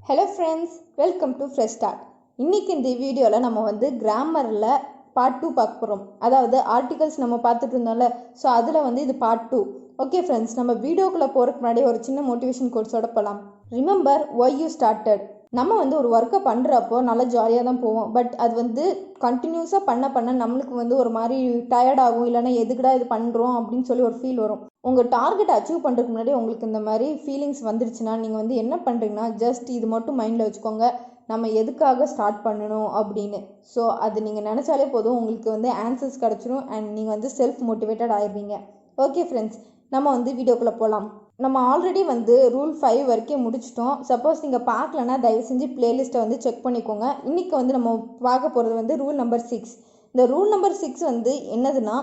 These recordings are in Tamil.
Hello friends, welcome to fresh start. இன்றைக்கி இந்த வீடியோவில் நம்ம வந்து கிராமரில் பார்ட் 2 பார்க்க போகிறோம். அதாவது ஆர்டிகல்ஸ் நம்ம பார்த்துட்டு இருந்தோம்ல, ஸோ அதில் வந்து இது பார்ட் 2. ஓகே ஃப்ரெண்ட்ஸ், நம்ம வீடியோக்குள்ளே போகிறதுக்கு முன்னாடி ஒரு சின்ன மோட்டிவேஷன் கோட்ஸோட போகலாம். Remember why you started. நம்ம வந்து ஒரு ஒர்க்கை பண்ணுறப்போ நல்லா ஜாலியாக தான் போவோம். பட் அது வந்து கண்டினியூஸாக பண்ண நம்மளுக்கு வந்து ஒரு மாதிரி டயர்ட் ஆகும். இல்லைனா எதுக்குடா இது பண்ணுறோம் அப்படின்னு சொல்லி ஒரு ஃபீல் வரும். உங்கள் டார்கெட் அச்சீவ் பண்ணுறதுக்கு முன்னாடி உங்களுக்கு இந்த மாதிரி ஃபீலிங்ஸ் வந்துருச்சுன்னா நீங்கள் வந்து என்ன பண்ணுறீங்கன்னா, ஜஸ்ட் இது மட்டும் மைண்டில் வச்சுக்கோங்க, நம்ம எதுக்காக ஸ்டார்ட் பண்ணணும் அப்படின்னு. ஸோ அது நீங்கள் நினச்சாலே போதும், உங்களுக்கு வந்து ஆன்சர்ஸ் கிடச்சிரும் அண்ட் நீங்கள் வந்து செல்ஃப் மோட்டிவேட்டட் ஆயிடுவீங்க. ஓகே ஃப்ரெண்ட்ஸ், நம்ம வந்து வீடியோக்குள்ளே போகலாம். நம்ம ஆல்ரெடி வந்து ரூல் 5 வரைக்கும் முடிச்சிட்டோம். சப்போஸ் நீங்கள் பார்க்கலன்னா தயவு செஞ்சு பிளேலிஸ்ட்டை வந்து செக் பண்ணிக்கோங்க. இன்றைக்கி வந்து நம்ம பார்க்க போகிறது வந்து ரூல் நம்பர் 6. இந்த ரூல் நம்பர் 6 வந்து என்னதுன்னா,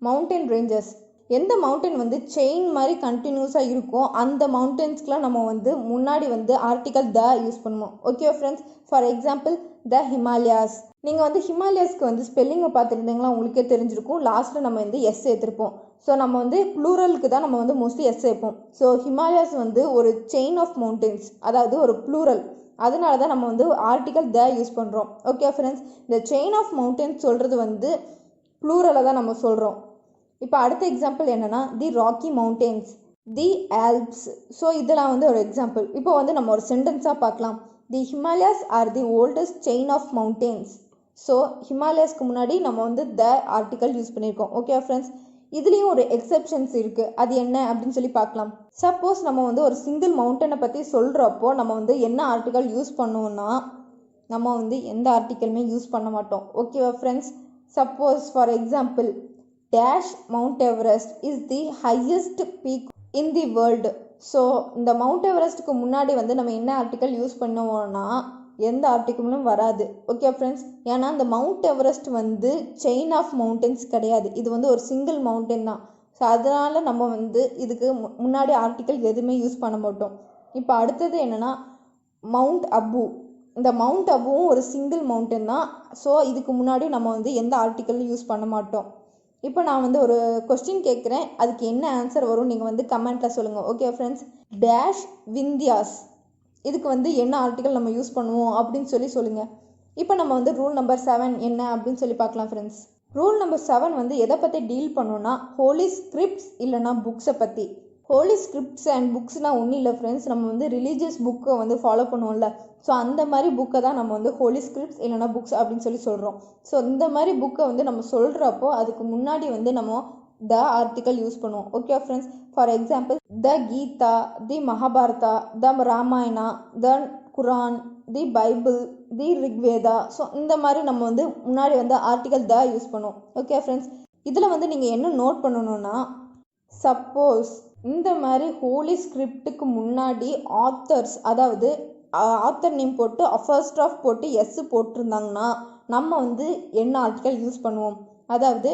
மவுண்டன் ரேஞ்சஸ். எந்த மவுண்டன் வந்து செயின் மாதிரி கண்டினியூஸாக இருக்கும் அந்த மவுண்டன்ஸ்க்குலாம் நம்ம வந்து முன்னாடி வந்து ஆர்டிக்கல் த யூஸ் பண்ணுவோம். Okay friends, for example the Himalayas. நீங்கள் வந்து ஹிமாலயாஸ்க்கு வந்து ஸ்பெல்லிங்கை பார்த்துருந்தீங்களா, உங்களுக்கே தெரிஞ்சிருக்கும். லாஸ்ட்டில் நம்ம வந்து எஸ் சேர்த்துருப்போம். ஸோ நம்ம வந்து ப்ளூரலுக்கு தான் நம்ம வந்து மோஸ்ட்லி எஸ் சேர்ப்போம். ஸோ ஹிமாலயாஸ் வந்து ஒரு செயின் ஆஃப் மவுண்டன்ஸ், அதாவது ஒரு ப்ளூரல். அதனால தான் நம்ம வந்து ஆர்டிக்கல் த யூஸ் பண்ணுறோம். ஓகே ஃப்ரெண்ட்ஸ், இந்த செயின் ஆஃப் மவுண்டன்ஸ் சொல்கிறது வந்து ப்ளூரலை தான் நம்ம சொல்கிறோம். இப்போ அடுத்த எக்ஸாம்பிள் என்னென்னா, தி ராக்கி மவுண்டன்ஸ், தி ஆல்ப்ஸ். ஸோ இதெல்லாம் வந்து ஒரு எக்ஸாம்பிள். இப்போ வந்து நம்ம ஒரு சென்டென்ஸாக பார்க்கலாம். The Himalayas are the oldest chain of mountains. So ஹிமாலயாஸ்க்கு முன்னாடி நம்ம வந்து த ஆர்டிக்கல் யூஸ் பண்ணியிருக்கோம். ஓகே ஃப்ரெண்ட்ஸ், இதுலேயும் ஒரு எக்ஸெப்ஷன்ஸ் இருக்குது. அது என்ன அப்படின்னு சொல்லி பார்க்கலாம். சப்போஸ் நம்ம வந்து ஒரு சிங்கிள் மவுண்டனை பற்றி சொல்கிறப்போ நம்ம வந்து என்ன ஆர்டிக்கல் யூஸ் பண்ணுவோம்னா, நம்ம வந்து எந்த ஆர்டிக்கலுமே யூஸ் பண்ண மாட்டோம். ஓகேவா friends? Suppose for example, dash mount Everest is the highest peak in the world. So இந்த மவுண்ட் எவரெஸ்ட்டுக்கு முன்னாடி வந்து நம்ம என்ன ஆர்டிக்கல் யூஸ் பண்ணுவோம்னா எந்த ஆர்டிக்கலும் வராது. ஓகே ஃப்ரெண்ட்ஸ், ஏன்னா இந்த மவுண்ட் எவரெஸ்ட் வந்து செயின் ஆஃப் மவுண்டன்ஸ் கிடையாது, இது வந்து ஒரு சிங்கிள் மவுண்டன் தான். ஸோ அதனால் நம்ம வந்து இதுக்கு முன்னாடி ஆர்டிக்கல் எதுவுமே யூஸ் பண்ண மாட்டோம். இப்போ அடுத்தது என்னென்னா, மவுண்ட் அபு. இந்த மவுண்ட் அபுவும் ஒரு சிங்கிள் மவுண்டன் தான். ஸோ இதுக்கு முன்னாடி நம்ம வந்து எந்த ஆர்டிக்கலும் யூஸ் பண்ண மாட்டோம். இப்போ நான் வந்து ஒரு கொஸ்டின் கேட்குறேன், அதுக்கு என்ன ஆன்சர் வரும் நீங்கள் வந்து கமெண்ட்டில் சொல்லுங்கள். ஓகே ஃப்ரெண்ட்ஸ், டேஷ் விந்தியாஸ், இதுக்கு வந்து என்ன ஆர்டிக்கல் நம்ம யூஸ் பண்ணுவோம் அப்படின்னு சொல்லி சொல்லுங்கள். இப்போ நம்ம வந்து ரூல் நம்பர் 7 என்ன அப்படின்னு சொல்லி பார்க்கலாம் ஃப்ரெண்ட்ஸ். ரூல் நம்பர் 7 வந்து எதை பற்றி டீல் பண்ணோன்னா, ஹோலி ஸ்கிரிப்ட்ஸ் இல்லைனா புக்ஸை பற்றி. ஹோலி ஸ்கிரிப்ட்ஸ் அண்ட் புக்ஸ்னால் ஒன்றும் இல்லை ஃப்ரெண்ட்ஸ், நம்ம வந்து ரிலீஜியஸ் புக்கை வந்து ஃபாலோ பண்ணுவோம்ல, ஸோ அந்த மாதிரி புக்கை தான் நம்ம வந்து ஹோலி ஸ்கிரிப்ட்ஸ் இல்லைனா புக்ஸ் அப்படின்னு சொல்லி சொல்கிறோம். ஸோ இந்த மாதிரி புக்கை வந்து நம்ம சொல்கிறப்போ அதுக்கு முன்னாடி வந்து நம்ம த ஆர்டிக்கல் யூஸ் பண்ணுவோம். Okay friends, for example the Gita, the Mahabharata, the Ramayana, the Quran, the Bible, the Rigveda. So இந்த மாதிரி நம்ம வந்து முன்னாடி வந்து ஆர்டிக்கல் த யூஸ் பண்ணுவோம். ஓகே ஃப்ரெண்ட்ஸ், இதில் வந்து நீங்கள் என்ன நோட் பண்ணணும்னா, சப்போஸ் இந்த மாதிரி ஹோலி ஸ்கிரிப்டுக்கு முன்னாடி ஆத்தர்ஸ், அதாவது ஆத்தர் நேம் போட்டு ஃபர்ஸ்ட் ஆஃப் போட்டு எஸ் போட்டிருந்தாங்கன்னா நம்ம வந்து என்ன ஆர்டிக்கல் யூஸ் பண்ணுவோம், அதாவது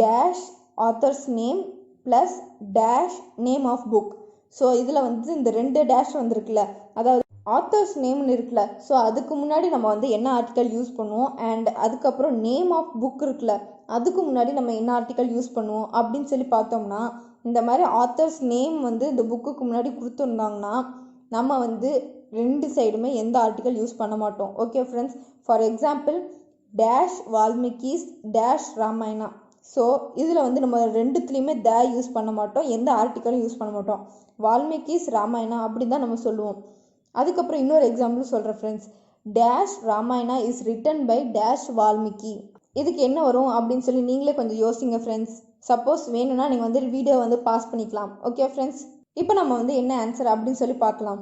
dash authors name plus dash name of book. So இதில் வந்து இந்த 2 டேஷ் வந்துருக்குல்ல, அதாவது ஆத்தர்ஸ் நேம்னு இருக்குல்ல, ஸோ அதுக்கு முன்னாடி நம்ம வந்து என்ன ஆர்டிக்கல் யூஸ் பண்ணுவோம், அண்ட் அதுக்கப்புறம் நேம் ஆஃப் புக் இருக்குல்ல, அதுக்கு முன்னாடி நம்ம என்ன ஆர்டிக்கல் யூஸ் பண்ணுவோம் அப்படின்னு சொல்லி பார்த்தோம்னா, இந்த மாதிரி ஆத்தர்ஸ் நேம் வந்து இந்த புக்குக்கு முன்னாடி கொடுத்துருந்தாங்கன்னா நம்ம வந்து 2 சைடுமே எந்த ஆர்டிக்கல் யூஸ் பண்ண மாட்டோம். Okay friends, for example dash Valmiki's dash Ramayana. So இதில் வந்து நம்ம 2த்துலேயுமே த யூஸ் பண்ண மாட்டோம், எந்த ஆர்டிக்கலும் யூஸ் பண்ண மாட்டோம். வால்மீகிஸ் ராமாயணா அப்படி தான் நம்ம சொல்லுவோம். அதுக்கப்புறம் இன்னொரு எக்ஸாம்பிள் சொல்கிறேன் friends, dash Ramayana is written by dash Valmiki. இதுக்கு என்ன வரும் அப்படின்னு சொல்லி நீங்களே கொஞ்சம் யோசிங்க ஃப்ரெண்ட்ஸ். சப்போஸ் வேணும்னா நீங்கள் வந்து வீடியோ வந்து பாஸ் பண்ணிக்கலாம். ஓகே ஃப்ரெண்ட்ஸ், இப்போ நம்ம வந்து என்ன ஆன்சர் அப்படின்னு சொல்லி பார்க்கலாம்.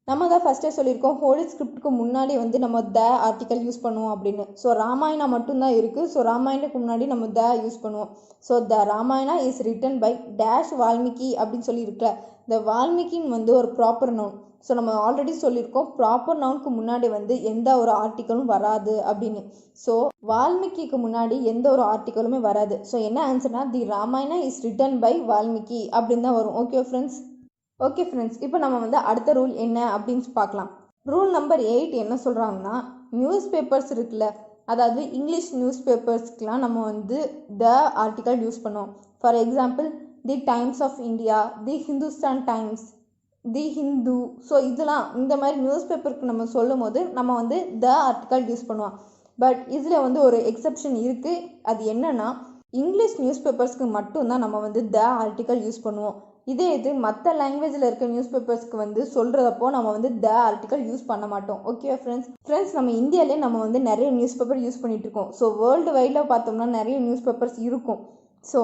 நம்ம தான் ஃபஸ்ட்டே சொல்லியிருக்கோம், ஹோலி ஸ்கிரிப்டுக்கு முன்னாடி வந்து நம்ம த ஆர்டிக்கல் யூஸ் பண்ணுவோம் அப்படின்னு. ஸோ ராமாயணா மட்டும்தான் இருக்குது. ஸோ ராமாயணத்துக்கு முன்னாடி நம்ம த யூஸ் பண்ணுவோம். So the Ramayana is written by dash Valmiki அப்படின்னு சொல்லி இருக்குல்ல, இந்த வால்மீகின்னு வந்து ஒரு ப்ராப்பர் நவுன். ஸோ நம்ம ஆல்ரெடி சொல்லியிருக்கோம், ப்ராப்பர் நவுனுக்கு முன்னாடி வந்து எந்த ஒரு ஆர்டிக்கலும் வராது அப்படின்னு. ஸோ வால்மீகிக்கு முன்னாடி எந்த ஒரு ஆர்டிக்கலுமே வராது. ஸோ என்ன ஆன்சர்னா, the Ramayana is written by Valmiki அப்படின்னு தான் வரும். Okay friends. ஓகே ஃப்ரெண்ட்ஸ், இப்போ நம்ம வந்து அடுத்த ரூல் என்ன அப்படின்னு பார்க்கலாம். ரூல் நம்பர் 8 என்ன சொல்கிறாங்கன்னா, நியூஸ் பேப்பர்ஸ் இருக்குல்ல, அதாவது இங்கிலீஷ் நியூஸ் பேப்பர்ஸ்க்கெலாம் நம்ம வந்து த ஆர்டிக்கல் யூஸ் பண்ணுவோம். For example the Times of India, the Hindustan Times, the Hindu. So இதெல்லாம் இந்த மாதிரி நியூஸ் பேப்பருக்கு நம்ம சொல்லும் போது நம்ம வந்து த ஆர்டிக்கல் யூஸ் பண்ணுவோம். பட் இதில் வந்து ஒரு எக்ஸப்ஷன் இருக்குது. அது என்னன்னா இங்கிலீஷ் நியூஸ் பேப்பர்ஸ்க்கு மட்டும்தான் நம்ம வந்து த ஆர்டிக்கல் யூஸ் பண்ணுவோம். இதே இது மற்ற லாங்குவேஜில் இருக்க நியூஸ் பேப்பர்ஸ்க்கு வந்து சொல்கிறப்போ நம்ம வந்து த ஆர்டிக்கல் யூஸ் பண்ண மாட்டோம். ஓகே ஃப்ரெண்ட்ஸ் நம்ம இந்தியாவிலே நம்ம வந்து நிறைய நியூஸ் பேப்பர் யூஸ் பண்ணிகிட்டு இருக்கோம். ஸோ வேர்ல்டு வைடில் பார்த்தோம்னா நிறைய நியூஸ் பேப்பர்ஸ் இருக்கும். ஸோ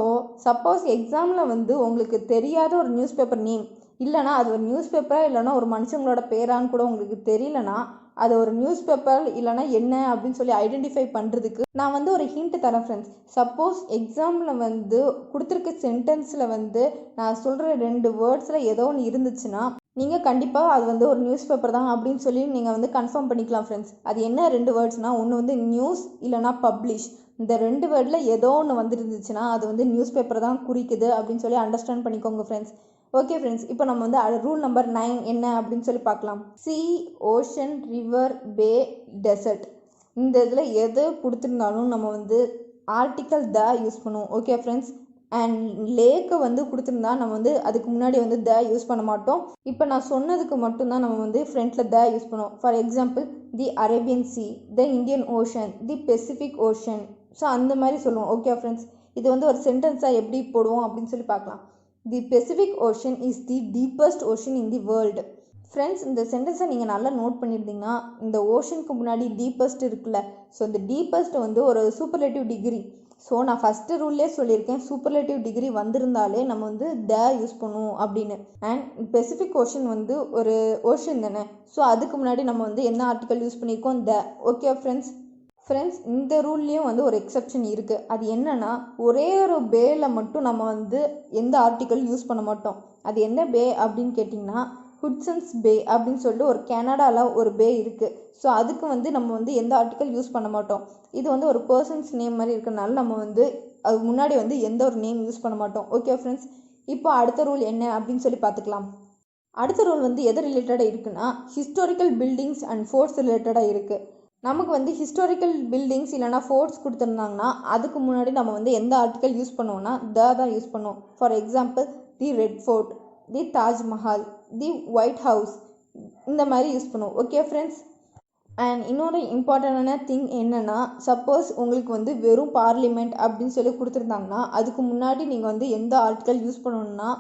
சப்போஸ் எக்ஸாமில் வந்து உங்களுக்கு தெரியாத ஒரு நியூஸ் பேப்பர் நேம் இல்லைனா அது ஒரு நியூஸ் பேப்பராக இல்லைனா ஒரு மனுஷங்களோட பேரான்னு கூட உங்களுக்கு தெரியலனா அது ஒரு நியூஸ் பேப்பர் இல்லைனா என்ன அப்படின்னு சொல்லி ஐடென்டிஃபை பண்ணுறதுக்கு நான் வந்து ஒரு ஹிண்ட் தரேன் ஃப்ரெண்ட்ஸ். சப்போஸ் எக்ஸாமில் வந்து கொடுத்துருக்க சென்டென்ஸில் வந்து நான் சொல்கிற 2 வேர்ட்ஸில் ஏதோ ஒன்று இருந்துச்சுன்னா நீங்கள் கண்டிப்பாக அது வந்து ஒரு நியூஸ் பேப்பர் தான் அப்படின்னு சொல்லி நீங்கள் வந்து கன்ஃபார்ம் பண்ணிக்கலாம் ஃப்ரெண்ட்ஸ். அது என்ன 2 வேர்ட்ஸ்னால் ஒன்று வந்து நியூஸ் இல்லைனா பப்ளிஷ். இந்த 2 வேர்டில் ஏதோ ஒன்று வந்துருந்துச்சுன்னா அது வந்து நியூஸ் பேப்பர் தான் குறிக்குது அப்படின்னு சொல்லி அண்டர்ஸ்டாண்ட் பண்ணிக்கோங்க ஃப்ரெண்ட்ஸ். ஓகே ஃப்ரெண்ட்ஸ், இப்போ நம்ம வந்து ரூல் நம்பர் 9 என்ன அப்படின்னு சொல்லி பார்க்கலாம். சி, ஓஷன், ரிவர், பே, டெசர்ட். இந்த இதில் எது கொடுத்துருந்தாலும் நம்ம வந்து ஆர்டிக்கல் த யூஸ் பண்ணுவோம். Okay friends. அண்ட் லேக்கை வந்து கொடுத்துருந்தா நம்ம வந்து அதுக்கு முன்னாடி வந்து த யூஸ் பண்ண மாட்டோம். இப்போ நான் சொன்னதுக்கு மட்டும்தான் நம்ம வந்து ஃப்ரண்ட்டில் த யூஸ் பண்ணுவோம். For example the Arabian sea, the Indian ocean, the Pacific ocean. So அந்த மாதிரி சொல்லுவோம். ஓகே ஃப்ரெண்ட்ஸ், இது வந்து ஒரு சென்டென்ஸாக எப்படி போடுவோம் அப்படின்னு சொல்லி பார்க்கலாம். The Pacific ocean is the deepest ocean in the world. Friends, இந்த சென்டென்ஸை நீங்கள் நல்லா நோட் பண்ணியிருந்தீங்கன்னா இந்த ஓஷனுக்கு முன்னாடி டீப்பஸ்ட் இருக்குல்ல, ஸோ இந்த டீப்பஸ்ட் வந்து ஒரு சூப்பர்லேட்டிவ் டிகிரி. ஸோ நான் ஃபஸ்ட்டு ரூல்லே சொல்லியிருக்கேன், சூப்பர்லேட்டிவ் டிகிரி வந்திருந்தாலே நம்ம வந்து த யூஸ் பண்ணுவோம் அப்படின்னு. அண்ட் பெசிஃபிக் ஓஷன் வந்து ஒரு ஓஷன் தானே, ஸோ அதுக்கு முன்னாடி நம்ம வந்து என்ன ஆர்டிக்கல் யூஸ் பண்ணியிருக்கோம், த. ஓகே ஃப்ரெண்ட்ஸ், இந்த ரூல்லையும் வந்து ஒரு எக்ஸப்ஷன் இருக்குது. அது என்னன்னா ஒரே ஒரு பேல மட்டும் நம்ம வந்து எந்த ஆர்டிக்கல் யூஸ் பண்ண மாட்டோம். அது என்ன பே அப்படின்னு கேட்டிங்கன்னா ஹுட்சன்ஸ் பே அப்படின்னு சொல்லிட்டு ஒரு கனடாவில் ஒரு பே இருக்குது. ஸோ அதுக்கு வந்து நம்ம வந்து எந்த ஆர்டிக்கல் யூஸ் பண்ண மாட்டோம். இது வந்து ஒரு பர்சன்ஸ் நேம் மாதிரி இருக்கிறனால நம்ம வந்து அது முன்னாடி வந்து எந்த ஒரு நேம் யூஸ் பண்ண மாட்டோம். ஓகே ஃப்ரெண்ட்ஸ், இப்போ அடுத்த ரூல் என்ன அப்படின்னு சொல்லி பார்த்துக்கலாம். அடுத்த ரூல் வந்து எது ரிலேட்டடாக இருக்குன்னா ஹிஸ்டாரிக்கல் பில்டிங்ஸ் அண்ட் ஃபோர்ட்ஸ் ரிலேட்டடாக இருக்குது. நமக்கு வந்து ஹிஸ்டாரிக்கல் பில்டிங்ஸ் இல்லைனா ஃபோர்ட்ஸ் கொடுத்துருந்தாங்கன்னா அதுக்கு முன்னாடி நம்ம வந்து எந்த ஆர்டிக்கல் யூஸ் பண்ணுவோம்னா த தான் யூஸ் பண்ணுவோம். For example the Red Fort, the Taj Mahal, the White House, இந்த மாதிரி யூஸ் பண்ணுவோம். Okay friends. அண்ட் இன்னொரு இம்பார்ட்டண்டான திங் என்னென்னா சப்போஸ் உங்களுக்கு வந்து வெறும் பார்லிமெண்ட் அப்படின்னு சொல்லி கொடுத்துருந்தாங்கன்னா அதுக்கு முன்னாடி நீங்கள் வந்து எந்த ஆர்டிக்கல் யூஸ் பண்ணணுன்னா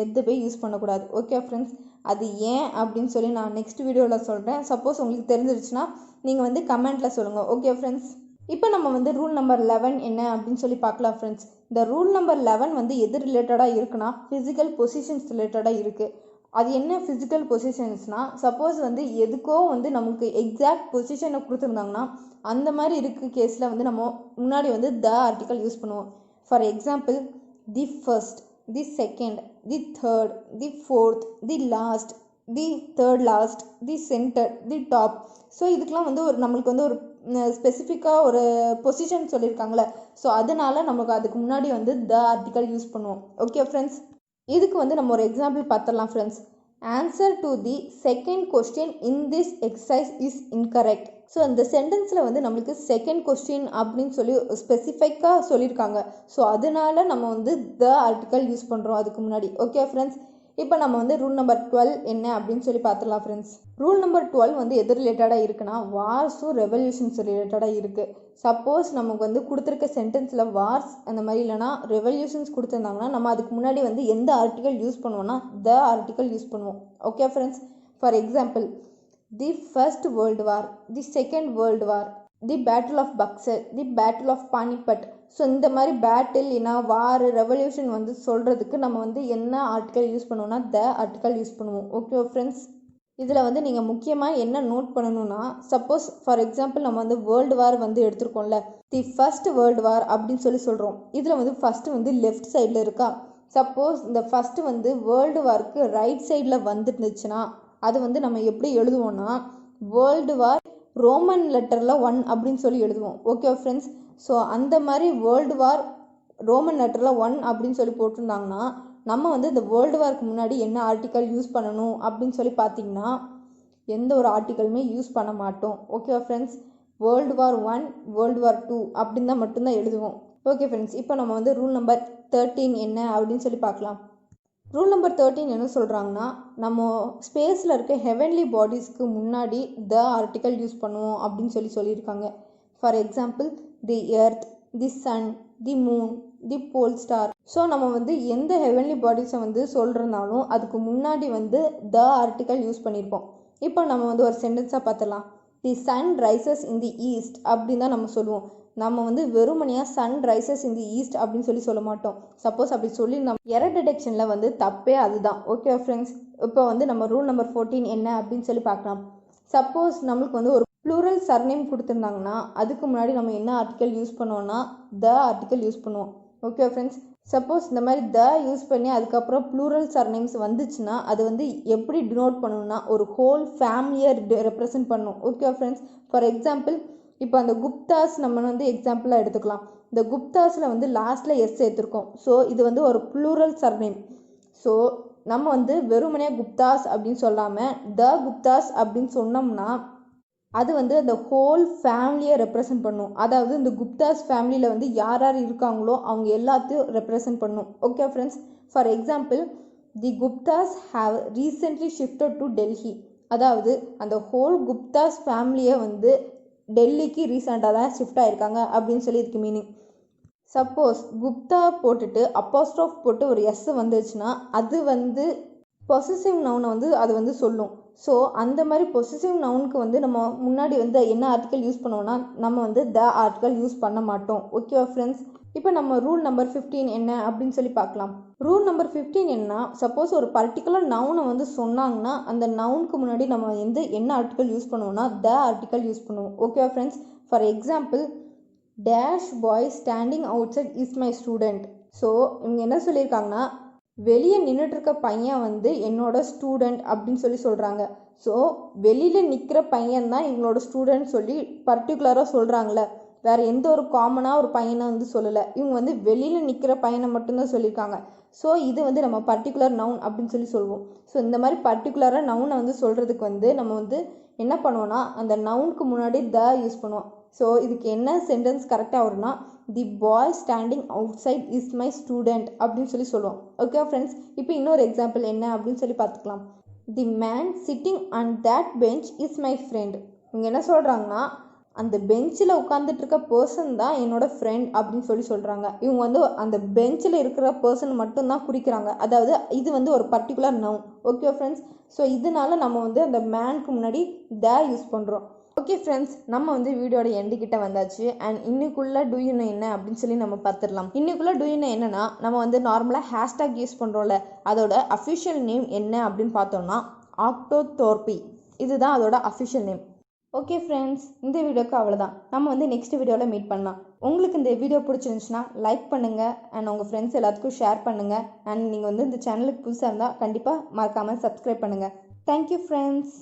எதுவுமே யூஸ் பண்ணக்கூடாது. ஓகே ஃப்ரெண்ட்ஸ், அது ஏன் அப்படின்னு சொல்லி நான் நெக்ஸ்ட் வீடியோவில் சொல்கிறேன். சப்போஸ் உங்களுக்கு தெரிஞ்சிருச்சுன்னா நீங்கள் வந்து கமெண்ட்டில் சொல்லுங்கள். ஓகே ஃப்ரெண்ட்ஸ், இப்போ நம்ம வந்து ரூல் நம்பர் 11 என்ன அப்படின்னு சொல்லி பார்க்கலாம் ஃப்ரெண்ட்ஸ். இந்த ரூல் நம்பர் 11 வந்து எது ரிலேட்டடாக இருக்குன்னா ஃபிசிக்கல் பொசிஷன்ஸ் ரிலேட்டடாக இருக்குது. அது என்ன ஃபிசிக்கல் பொசிஷன்ஸ்னால் சப்போஸ் வந்து எதுக்கோ வந்து நமக்கு எக்ஸாக்ட் பொசிஷனை கொடுத்துருந்தாங்கன்னா அந்த மாதிரி இருக்க கேஸில் வந்து நம்ம முன்னாடி வந்து த ஆர்டிக்கல் யூஸ் பண்ணுவோம். For example the first, the second, the third, the fourth, the last, the third last, the centre, the top. So இதுக்கெலாம் வந்து ஒரு நம்மளுக்கு வந்து ஒரு ஸ்பெசிஃபிக்காக ஒரு பொசிஷன் சொல்லியிருக்காங்களே, ஸோ அதனால நமக்கு அதுக்கு முன்னாடி வந்து த ஆர்டிக்கல் யூஸ் பண்ணுவோம். ஓகே ஃப்ரெண்ட்ஸ், இதுக்கு வந்து நம்ம ஒரு எக்ஸாம்பிள் பார்த்துடலாம் friends. Answer to the second question in this exercise is incorrect. So அந்த சென்டென்ஸில் வந்து நம்மளுக்கு செகண்ட் கொஸ்டின் அப்படின்னு சொல்லி ஸ்பெசிஃபிக்காக சொல்லியிருக்காங்க. ஸோ அதனால நம்ம வந்து த ஆர்டிக்கல் யூஸ் பண்ணுறோம் அதுக்கு முன்னாடி. ஓகே ஃப்ரெண்ட்ஸ், இப்போ நம்ம வந்து ரூல் நம்பர் 12 என்ன அப்படின்னு சொல்லி பார்த்துடலாம் ஃப்ரெண்ட்ஸ். ரூல் நம்பர் 12 வந்து எது ரிலேட்டடாக இருக்குன்னா வார்ஸும் ரெவல்யூஷன்ஸ் ரிலேட்டடாக இருக்குது. சப்போஸ் நமக்கு வந்து கொடுத்துருக்க சென்டென்ஸில் வார்ஸ் அந்த மாதிரி இல்லைனா ரெவல்யூஷன்ஸ் கொடுத்துருந்தாங்கன்னா நம்ம அதுக்கு முன்னாடி வந்து எந்த ஆர்டிக்கல் யூஸ் பண்ணுவோம்னா த ஆர்டிக்கல் யூஸ் பண்ணுவோம். Okay friends, for example the First World War, the Second World War, the Battle of Buxar, the Battle of Panipat. So இந்த மாதிரி பேட்டில் இல்லைனா வார் ரெவல்யூஷன் வந்து சொல்கிறதுக்கு நம்ம வந்து என்ன ஆர்டிக்கல் யூஸ் பண்ணுவோம்னா த ஆர்டிக்கல் யூஸ் பண்ணுவோம். ஓகே ஃப்ரெண்ட்ஸ், இதில் வந்து நீங்கள் முக்கியமாக என்ன நோட் பண்ணணும்னா சப்போஸ் ஃபார் எக்ஸாம்பிள் நம்ம வந்து வேர்ல்டு வார் வந்து எடுத்துருக்கோம்ல, தி ஃபர்ஸ்ட் வேர்ல்டு வார் அப்படின்னு சொல்லி சொல்கிறோம். இதில் வந்து ஃபஸ்ட்டு வந்து லெஃப்ட் சைடில் இருக்கா. சப்போஸ் இந்த ஃபஸ்ட்டு வந்து வேர்ல்டு வார்க்கு ரைட் சைடில் வந்துருந்துச்சுன்னா அது வந்து நம்ம எப்படி எழுதுவோம்னா வேர்ல்டு வார் ரோமன் லெட்டரில் 1 அப்படின்னு சொல்லி எழுதுவோம். ஓகே ஃப்ரெண்ட்ஸ், ஸோ அந்த மாதிரி வேர்ல்டு வார் ரோமன் லெட்டரில் 1 அப்படின்னு சொல்லி போட்டிருந்தாங்கன்னா நம்ம வந்து இந்த வேர்ல்டு வார்க்கு முன்னாடி என்ன ஆர்டிக்கல் யூஸ் பண்ணணும் அப்படின்னு சொல்லி பார்த்தீங்கன்னா எந்த ஒரு ஆர்டிக்கலுமே யூஸ் பண்ண மாட்டோம். Okay friends, world war 1, world war 2 அப்படின்னு தான் மட்டும்தான் எழுதுவோம். ஓகே ஃப்ரெண்ட்ஸ், இப்போ நம்ம வந்து ரூல் நம்பர் 13 என்ன அப்படின்னு சொல்லி பார்க்கலாம். ரூல் நம்பர் 13 என்ன சொல்கிறாங்கன்னா, நம்ம ஸ்பேஸில் இருக்க ஹெவன்லி பாடிஸ்க்கு முன்னாடி த ஆர்டிக்கல் யூஸ் பண்ணுவோம் அப்படின்னு சொல்லியிருக்காங்க. For example, the earth, the sun, the moon, the pole star. So நம்ம வந்து எந்த ஹெவன்லி பாடிஸை வந்து சொல்கிறனாலும் அதுக்கு முன்னாடி வந்து த ஆர்டிக்கல் யூஸ் பண்ணியிருப்போம். இப்போ நம்ம வந்து ஒரு சென்டென்ஸாக பார்த்துடலாம். The sun rises in the east அப்படின்னு தான் நம்ம சொல்லுவோம். நம்ம வந்து வெறுமனையாக sun rises in the east அப்படின்னு சொல்ல மாட்டோம். சப்போஸ் அப்படி சொல்லி நம்ம எரர் டிடெக்ஷனில் வந்து தப்பே அதுதான். ஓகே ஃப்ரெண்ட்ஸ், இப்போ வந்து நம்ம ரூல் நம்பர் 14 என்ன அப்படின்னு சொல்லி பார்க்கலாம். சப்போஸ் நம்மளுக்கு வந்து ஒரு ப்ளூரல் சர்நேம் கொடுத்துருந்தாங்கன்னா அதுக்கு முன்னாடி நம்ம என்ன ஆர்டிக்கல் யூஸ் பண்ணுவோம்னா த ஆர்டிக்கல் யூஸ் பண்ணுவோம். ஓகே ஃப்ரெண்ட்ஸ், சப்போஸ் இந்த மாதிரி த யூஸ் பண்ணி அதுக்கப்புறம் ப்ளூரல் சர்நேம்ஸ் வந்துச்சுன்னா அது வந்து எப்படி டினோட் பண்ணணும்னா ஒரு ஹோல் ஃபேமிலியை ரெப்ரசன்ட் பண்ணும். ஓகே ஃப்ரெண்ட்ஸ், ஃபார் எக்ஸாம்பிள், இப்போ அந்த குப்தாஸ் நம்ம வந்து எக்ஸாம்பிளாக எடுத்துக்கலாம். இந்த குப்தாஸில் வந்து லாஸ்ட்டில் எஸ் சேர்த்துருக்கோம். ஸோ இது வந்து ஒரு ப்ளூரல் சர்நேம். ஸோ நம்ம வந்து வெறுமனையாக குப்தாஸ் அப்படின்னு சொல்லாமல் த குப்தாஸ் அப்படின்னு சொன்னோம்னா அது வந்து அந்த ஹோல் ஃபேமிலியை ரெப்ரசன்ட் பண்ணும். அதாவது இந்த குப்தாஸ் ஃபேமிலியில் வந்து யார் யார் இருக்காங்களோ அவங்க எல்லாத்தையும் ரெப்ரசன்ட் பண்ணும். Okay friends, for example, the Guptas have recently shifted to Delhi. அதாவது அந்த ஹோல் குப்தாஸ் ஃபேமிலியை வந்து டெல்லிக்கு ரீசெண்டாக தான் ஷிஃப்ட் ஆகிருக்காங்க அப்படின்னு சொல்லி இதுக்கு மீனிங். சப்போஸ் குப்தா போட்டுட்டு அப்போஸ்ட்ரோஃப் போட்டு ஒரு எஸ் வந்துச்சுன்னா அது வந்து பொசசிவ் நவுனை வந்து அது வந்து சொல்லும். ஸோ அந்த மாதிரி பொசசிவ் நவுனுக்கு வந்து நம்ம முன்னாடி வந்து என்ன ஆர்டிக்கல் யூஸ் பண்ணுவோம்னா நம்ம வந்து த ஆர்டிக்கல் யூஸ் பண்ண மாட்டோம். ஓகே ஃப்ரெண்ட்ஸ், இப்போ நம்ம ரூல் நம்பர் 15 என்ன அப்படின்னு சொல்லி பார்க்கலாம். ரூல் நம்பர் 15 என்ன, சப்போஸ் ஒரு பர்டிகுலர் நவுனை வந்து சொன்னாங்கன்னா அந்த நவுனுக்கு முன்னாடி நம்ம வந்து என்ன ஆர்டிக்கல் யூஸ் பண்ணுவோம்னா த ஆர்டிக்கல் யூஸ் பண்ணுவோம். Okay friends, for example, dash boy standing outside is my student. So இவங்க என்ன சொல்லியிருக்காங்கன்னா வெளியே நின்றுட்டுருக்க பையன் வந்து என்னோட ஸ்டூடெண்ட் அப்படின்னு சொல்கிறாங்க. ஸோ வெளியில் நிற்கிற பையன் தான் இவங்களோட ஸ்டூடெண்ட் சொல்லி பர்டிகுலராக சொல்கிறாங்களே, வேறு எந்த ஒரு காமனாக ஒரு பையனை வந்து சொல்லலை. இவங்க வந்து வெளியில் நிற்கிற பையனை மட்டும்தான் சொல்லியிருக்காங்க. ஸோ இது வந்து நம்ம பர்டிகுலர் நவுன் அப்படின்னு சொல்லுவோம். ஸோ இந்த மாதிரி பர்டிகுலராக நவுனை வந்து சொல்கிறதுக்கு வந்து நம்ம வந்து என்ன பண்ணுவோம்னா அந்த நவுனுக்கு முன்னாடி த யூஸ் பண்ணுவோம். ஸோ இதுக்கு என்ன சென்டென்ஸ் கரெக்டாக வரும்னா the boy standing outside is my student அப்படின்னு சொல்லுவோம். ஓகே ஃப்ரெண்ட்ஸ், இப்போ இன்னொரு எக்ஸாம்பிள் என்ன அப்படின்னு சொல்லி பார்த்துக்கலாம். The man sitting on that bench is my friend. இவங்க என்ன சொல்கிறாங்கன்னா அந்த பெஞ்சில் உட்காந்துட்டு இருக்க பர்சன் தான் என்னோட ஃப்ரெண்ட் அப்படின்னு சொல்கிறாங்க. இவங்க வந்து அந்த பெஞ்சில் இருக்கிற பர்சன் மட்டும்தான் குறிக்கிறாங்க. அதாவது இது வந்து ஒரு particular noun. Okay friends, so இதனால நம்ம வந்து அந்த மேனுக்கு முன்னாடி த யூஸ் பண்ணுறோம். ஓகே ஃப்ரெண்ட்ஸ், நம்ம வந்து வீடியோட எண்டு கிட்ட வந்தாச்சு. அண்ட் இன்னைக்குள்ள டூ யூ நோ என்ன அப்படின்னு சொல்லி நம்ம பார்த்துடலாம். இன்னைக்குள்ள டூ யூ நோ என்னன்னா நம்ம வந்து நார்மலாக ஹேஷ்டாக் யூஸ் பண்ணுறோம்ல, அதோட அஃபிஷியல் நேம் என்ன அப்படின்னு பார்த்தோம்னா ஆக்டோதோர்பி. இதுதான் அதோட அஃபிஷியல் நேம். ஓகே ஃப்ரெண்ட்ஸ், இந்த வீடியோக்கு அவ்வளோதான். நம்ம வந்து நெக்ஸ்ட் வீடியோவில் மீட் பண்ணலாம். உங்களுக்கு இந்த வீடியோ பிடிச்சிருந்துச்சுன்னா லைக் பண்ணுங்கள் அண்ட் உங்கள் ஃப்ரெண்ட்ஸ் எல்லாத்துக்கும் ஷேர் பண்ணுங்கள். அண்ட் நீங்கள் வந்து இந்த சேனலுக்கு புதுசாக இருந்தால் கண்டிப்பாக மறக்காமல் சப்ஸ்கிரைப் பண்ணுங்கள். Thank you friends.